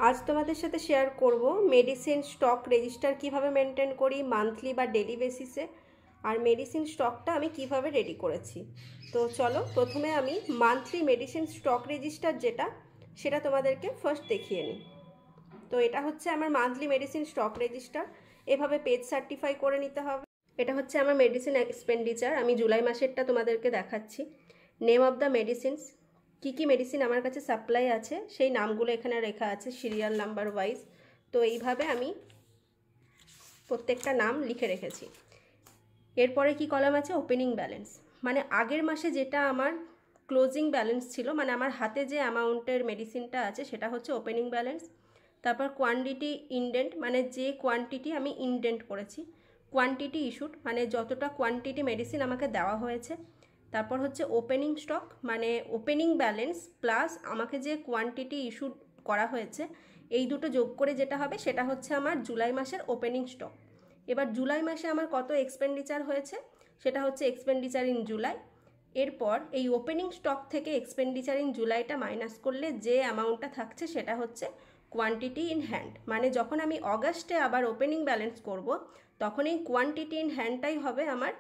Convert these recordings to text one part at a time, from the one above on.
আজ তোমাদের সাথে শেয়ার করব মেডিসিন স্টক রেজিস্টার কিভাবে মেনটেন করি মান্থলি বা ডেলি বেসিসে, আর মেডিসিন স্টকটা আমি কিভাবে রেডি করেছি। তো চলো প্রথমে আমি মান্থলি মেডিসিন স্টক রেজিস্টার যেটা সেটা তোমাদেরকে ফার্স্ট দেখিয়ে নিই। তো এটা হচ্ছে আমার মান্থলি মেডিসিন স্টক রেজিস্টার, এভাবে পেজ সার্টিফাই করে নিতে হবে। এটা হচ্ছে আমার মেডিসিন এক্সপেন্ডিচার, আমি জুলাই মাসেরটা তোমাদেরকে দেখাচ্ছি। নেম অফ দ্য মেডিসিনস, কী কী মেডিসিন আমার কাছে সাপ্লাই আছে সেই নামগুলো এখানে লেখা আছে সিরিয়াল নাম্বার ওয়াইজ। তো এইভাবে আমি প্রত্যেকটা নাম লিখে রেখেছি। এরপরে কি কলাম আছে, ওপেনিং ব্যালেন্স, মানে আগের মাসে যেটা আমার ক্লোজিং ব্যালেন্স ছিল, মানে আমার হাতে যে অ্যামাউন্টের মেডিসিনটা আছে সেটা হচ্ছে ওপেনিং ব্যালেন্স। তারপর কোয়ান্টিটি ইনডেন্ট, মানে যে কোয়ান্টিটি আমি ইনডেন্ট করেছি। কোয়ান্টিটি ইস্যুড, মানে যতটা কোয়ান্টিটি মেডিসিন আমাকে দেওয়া হয়েছে। তারপর হচ্ছে ওপেনিং স্টক, মানে ওপেনিং ব্যালেন্স প্লাস আমাকে যে কোয়ান্টিটি ইস্যুড করা হয়েছে, এই দুটো যোগ করে যেটা হবে সেটা হচ্ছে আমার জুলাই মাসের ওপেনিং স্টক। এবার জুলাই মাসে আমার কত এক্সপেন্ডিচার হয়েছে সেটা হচ্ছে এক্সপেন্ডিচার ইন জুলাই। এরপর এই ওপেনিং স্টক থেকে এক্সপেন্ডিচার ইন জুলাইটা মাইনাস করলে যে অ্যামাউন্টটা থাকছে সেটা হচ্ছে কোয়ান্টিটি ইন হ্যান্ড, মানে যখন আমি অগাস্টে আবার ওপেনিং ব্যালেন্স করব তখন এই কোয়ান্টিটি ইন হ্যান্ডটাই হবে আমার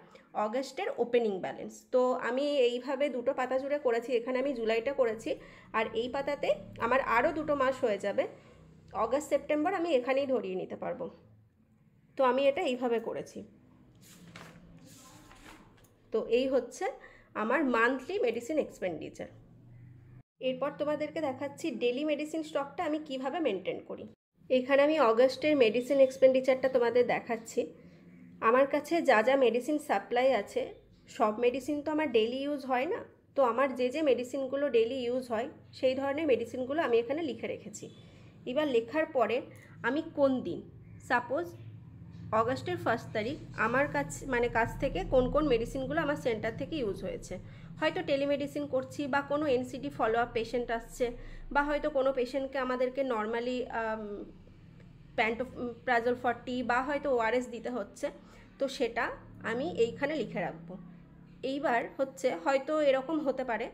অগাস্টের ওপেনিং ব্যালেন্স। তো আমি এইভাবে দুটো পাতা জুড়ে করেছি, এখানে আমি জুলাইটা করেছি, আর এই পাতাতে আমার আরও দুটো মাস হয়ে যাবে, অগাস্ট সেপ্টেম্বর আমি এখানেই ধরিয়ে নিতে পারবো। তো আমি এটা এইভাবে করেছি। তো এই হচ্ছে আমার মান্থলি মেডিসিন এক্সপেন্ডিচার। এরপর তোমাদেরকে দেখাচ্ছি ডেলি মেডিসিন স্টকটা আমি কিভাবে মেনটেন করি। এখানে আমি অগাস্টের মেডিসিন এক্সপেন্ডিচারটা তোমাদের দেখাচ্ছি। আমার কাছে যা যা মেডিসিন সাপ্লাই আছে, সব মেডিসিন তো আমার ডেলি ইউজ হয় না, তো আমার যে যে মেডিসিনগুলো ডেলি ইউজ হয় সেই ধরনের মেডিসিনগুলো আমি এখানে লিখে রেখেছি। এবার লেখার পরে আমি কোন দিন, সাপোজ অগাস্টের 1 তারিখ আমার কাছ থেকে কোন কোন মেডিসিনগুলো আমার সেন্টার থেকে ইউজ হয়েছে, হয়তো টেলিমেডিসিন করছি বা কোনো এনসিডি ফলো আপ পেশেন্ট আসছে, বা হয়তো কোনো পেশেন্টকে আমাদেরকে নর্মালি প্যান্টোপ্রাজল 40 বা হয়তো ওআরএস দিতে হচ্ছে, তো সেটা আমি এইখানে লিখে রাখবো। এইবার হচ্ছে হয়তো এরকম হতে পারে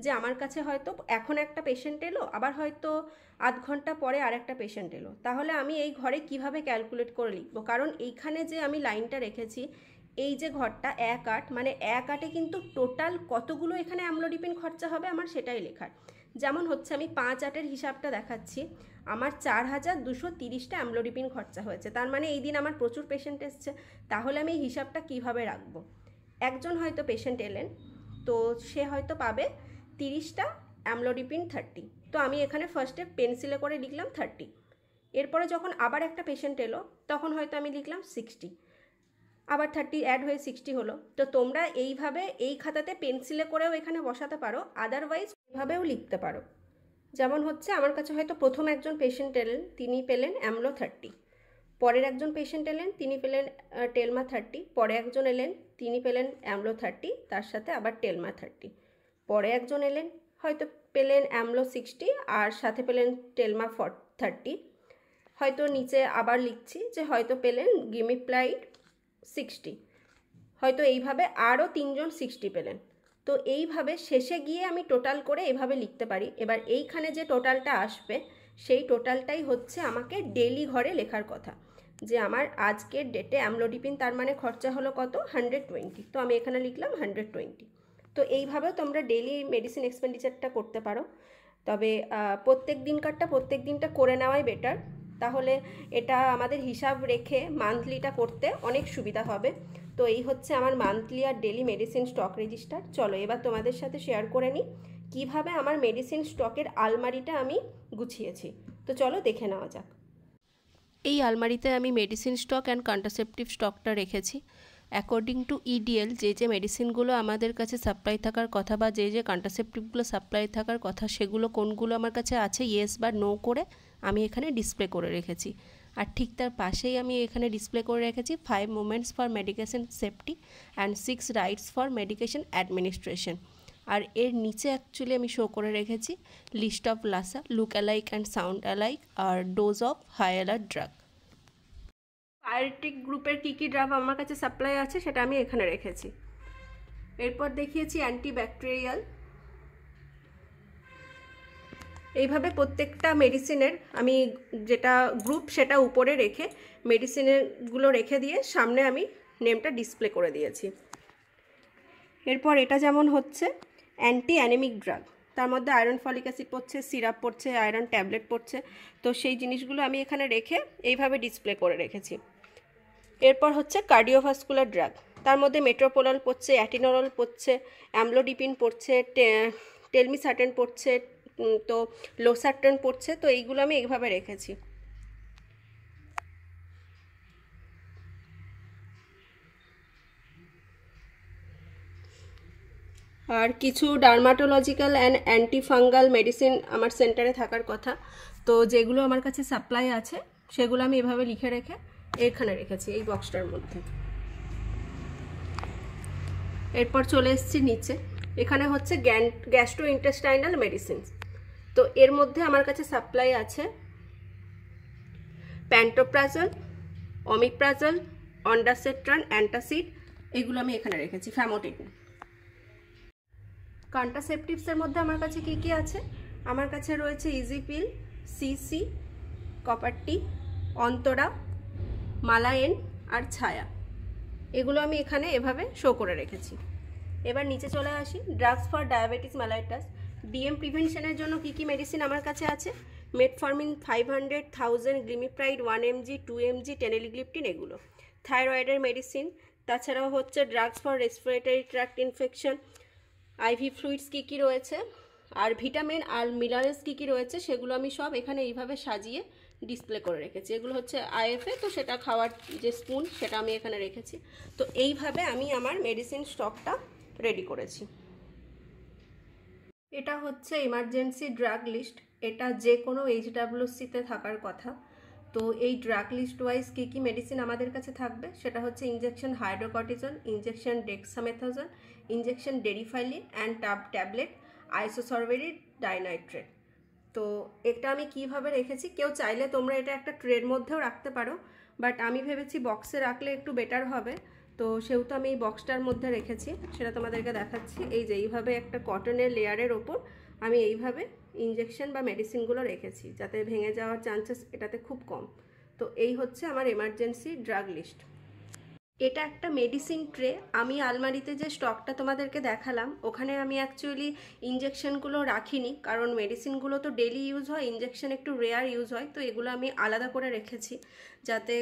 যে আমার কাছে হয়তো এখন একটা পেশেন্ট এলো, আবার হয়তো আধ ঘন্টা পরে আর একটা পেশেন্ট এলো, তাহলে আমি এই ঘরে কিভাবে ক্যালকুলেট করে লিখবো, কারণ এইখানে যে আমি লাইনটা রেখেছি এই যে ঘরটা 1/8, মানে 1/8-এ কিন্তু টোটাল কতগুলো এখানে অ্যামলোডিপিন খরচা হবে আমার সেটাই লেখার। যেমন হচ্ছে আমি 5/8-এর হিসাবটা দেখাচ্ছি, আমার 4230টা অ্যামলোডিপিন খরচা হয়েছে, তার মানে এই দিন আমার প্রচুর পেশেন্ট এসছে, তাহলে আমি এই হিসাবটা কিভাবে রাখবো। একজন হয়তো পেশেন্ট এলেন, তো সে হয়তো পাবে 30টা অ্যামলোডিপিন 30, তো আমি এখানে ফার্স্টে পেন্সিলে করে লিখলাম 30। এরপরে যখন আবার একটা পেশেন্ট এলো তখন হয়তো আমি লিখলাম 60, আবার 30 অ্যাড হয়ে 60 হলো। তো তোমরা এইভাবে এই খাতাতে পেন্সিলে করেও এখানে বসাতে পারো, আদারওয়াইজ এভাবেও লিখতে পারো। যেমন হচ্ছে আমার কাছে হয়তো প্রথম একজন পেশেন্ট এলেন, তিনি পেলেন অ্যামলো 30, পরের একজন পেশেন্ট এলেন তিনি পেলেন টেলমা 30, পরে একজন এলেন তিনি পেলেন অ্যামলো 30 তার সাথে আবার টেলমা 30, পরে একজন এলেন হয়তো পেলেন অ্যামলো 60 আর সাথে পেলেন টেলমা 30, হয়তো নিচে আবার লিখছি যে হয়তো পেলেন গিমিপ্লাইড 60, হয়তো এইভাবে আরও 3জন 60 পেলেন। তো এইভাবে শেষে গিয়ে আমি টোটাল করে এইভাবে লিখতে পারি। এবার এইখানে যে টোটালটা আসবে সেই টোটালটাই হচ্ছে আমাকে ডেলি ঘরে লেখার কথা, যে আমার আজকের ডেটে অ্যামলোডিপিন তার মানে খরচা হলো কত, 120, তো আমি এখানে লিখলাম 120। তো এইভাবেও তোমরা ডেলি মেডিসিন এক্সপেন্ডিচারটা করতে পারো, তবে প্রত্যেক দিনটা করে নেওয়াই বেটার, তাহলে এটা আমাদের হিসাব রেখে মান্থলিটা করতে অনেক সুবিধা হবে। তো এই হচ্ছে আমার মান্থলি আর ডেলি মেডিসিন স্টক রেজিস্টার। চলো এবার তোমাদের সাথে শেয়ার করে নিই কীভাবে আমার মেডিসিন স্টকের আলমারিটা আমি গুছিয়েছি। তো চলো দেখে নেওয়া যাক। এই আলমারিতে আমি মেডিসিন স্টক অ্যান্ড কন্ট্রাসেপটিভ স্টকটা রেখেছি অ্যাকর্ডিং টু ইডিএল, যে যে মেডিসিনগুলো আমাদের কাছে সাপ্লাই থাকার কথা বা যে যে কন্ট্রাসেপটিভগুলো সাপ্লাই থাকার কথা সেগুলো কোনগুলো আমার কাছে আছে ইয়েস বা নো করে আমি এখানে ডিসপ্লে করে রেখেছি। আর ঠিক তার পাশেই আমি এখানে ডিসপ্লে করে রেখেছি 5 movements for medication safety and 6 rights for medication administration. আর এর নিচে অ্যাকচুয়ালি আমি শো করে রেখেছি list of LASA, look alike and sound alike আর dose of high alert drug. পায়োরিটিক গ্রুপের কী কী ড্রাগ আমার কাছে সাপ্লাই আছে সেটা আমি এখানে রেখেছি। এরপর দেখিয়েছি অ্যান্টিব্যাকটেরিয়াল, এইভাবে প্রত্যেকটা মেডিসিনের আমি যেটা গ্রুপ সেটা উপরে রেখে মেডিসিনেরগুলো রেখে দিয়ে সামনে আমি নেমটা ডিসপ্লে করে দিয়েছি। এরপর এটা যেমন হচ্ছে অ্যান্টি অ্যানেমিক ড্রাগ, তার মধ্যে আয়রন ফলিক অ্যাসিড পড়ছে, সিরাপ পড়ছে, আয়রন ট্যাবলেট পড়ছে, তো সেই জিনিসগুলো আমি এখানে রেখে এইভাবে ডিসপ্লে করে রেখেছি। এরপর হচ্ছে কার্ডিওভাস্কুলার ড্রাগ, তার মধ্যে মেট্রোপোলাল পড়ছে, অ্যাটিনোরল পড়ছে, অ্যামলোডিপিন পড়ছে, টেলমিসার্টেন পড়ছে, তো লোসার্টেন পড়ছে, তো এইগুলো আমি এইভাবে রেখেছি। আর কিছু ডার্মাটোলজিক্যাল অ্যান্ড অ্যান্টিফাঙ্গাল মেডিসিন আমার সেন্টারে থাকার কথা, তো যেগুলো আমার কাছে সাপ্লাই আছে সেগুলো আমি এভাবে লিখে রেখে এখানে রেখেছি এই বক্সটার মধ্যে। এরপর চলে এসেছি নিচে, এখানে হচ্ছে গ্যাস্ট্রো ইন্টেস্টাইনাল মেডিসিন, তো এর মধ্যে আমার কাছে সাপ্লাই আছে প্যান্টোপ্রাজল, অমিপ্রাজল, অন্ডাসেট্রান, অ্যান্টাসিড, এগুলো আমি এখানে রেখেছি। ফ্যামোটিডিন। কন্ট্রাসেপটিভসের মধ্যে আমার কাছে কি কি আছে, আমার কাছে রয়েছে ইজিপিল, সিসি, কপারটি, অন্তরা, মালায়েন আর ছায়া, এগুলো আমি এখানে এভাবে শো করে রেখেছি। এবার নিচে চলে আসি, drugs for diabetes mellitus, DM প্রিভেনশনের জন্য কি কি মেডিসিন আমার কাছে আছে, metformin 500, 1000, glimepiride 1 mg, 2 mg, teneligliptin, এগুলো থাইরয়েডের মেডিসিন। তাছাড়াও হচ্ছে drugs for respiratory tract infection, IV fluids কী কী রয়েছে, আর ভিটামিন আর মিনারেলস কী কী রয়েছে সেগুলো আমি সব এখানে এইভাবে সাজিয়ে ডিসপ্লে করে রেখেছি। এগুলো হচ্ছে আইএফএ, তো সেটা খাওয়ার যে স্পুন সেটা আমি এখানে রেখেছি। তো এইভাবে আমি আমার মেডিসিন স্টকটা রেডি করেছি। এটা হচ্ছে ইমার্জেন্সি ড্রাগ লিস্ট, এটা যে কোনো এইচডাব্লিউসিতে থাকার কথা। তো এই ড্রাগ লিস্ট ওয়াইজ কী কী মেডিসিন আমাদের কাছে থাকবে সেটা হচ্ছে injection hydrocortisone, injection dexamethasone, injection deriphyllin and tablet isosorbide dinitrate. তো এটা আমি কিভাবে রেখেছি, কেউ চাইলে তোমরা এটা একটা ট্রের মধ্যেও রাখতে পারো, বাট আমি ভেবেছি বক্সে রাখলে একটু বেটার হবে, তো সেহেতু আমি এই বক্সটার মধ্যে রেখেছি, সেটা তোমাদেরকে দেখাচ্ছি। এই যে এইভাবে একটা কটনের লেয়ারের ওপর আমি এইভাবে ইঞ্জেকশন বা মেডিসিনগুলো রেখেছি, যাতে ভেঙে যাওয়ার চান্সেস এটাতে খুব কম। তো এই হচ্ছে আমার এমার্জেন্সি ড্রাগ লিস্ট। এটা একটা মেডিসিন ট্রে, আমি আলমারিতে যে স্টকটা তোমাদেরকে দেখালাম ওখানে আমি অ্যাকচুয়ালি ইঞ্জেকশনগুলো রাখিনি, কারণ মেডিসিনগুলো তো ডেলি ইউজ হয়, ইঞ্জেকশন একটু রেয়ার ইউজ হয়, তো এগুলো আমি আলাদা করে রেখেছি যাতে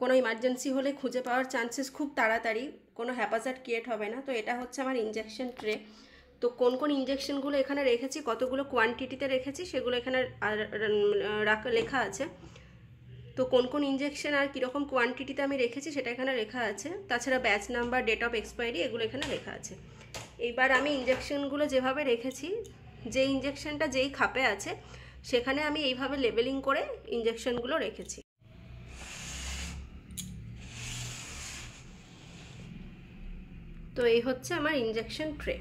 কোনো ইমার্জেন্সি হলে খুঁজে পাওয়ার চান্সেস খুব তাড়াতাড়ি, কোনো হ্যাপাজার্ড ক্রিয়েট হবে না। তো এটা হচ্ছে আমার ইঞ্জেকশন ট্রে। তো কোন কোন ইঞ্জেকশনগুলো এখানে রেখেছি, কতগুলো কোয়ান্টিটিতে রেখেছি সেগুলো এখানে লেখা আছে। তো কোন কোন ইঞ্জেকশন আর কীরকম কোয়ান্টিটিতে আমি রেখেছি সেটা এখানে লেখা আছে। তাছাড়া batch number, date of expiry, এগুলো এখানে লেখা আছে। এইবার আমি ইঞ্জেকশনগুলো যেভাবে রেখেছি, যে ইঞ্জেকশনটা যেই খাপে আছে সেখানে আমি এইভাবে লেবেলিং করে ইঞ্জেকশনগুলো রেখেছি। তো এই হচ্ছে আমার ইঞ্জেকশন ট্রে।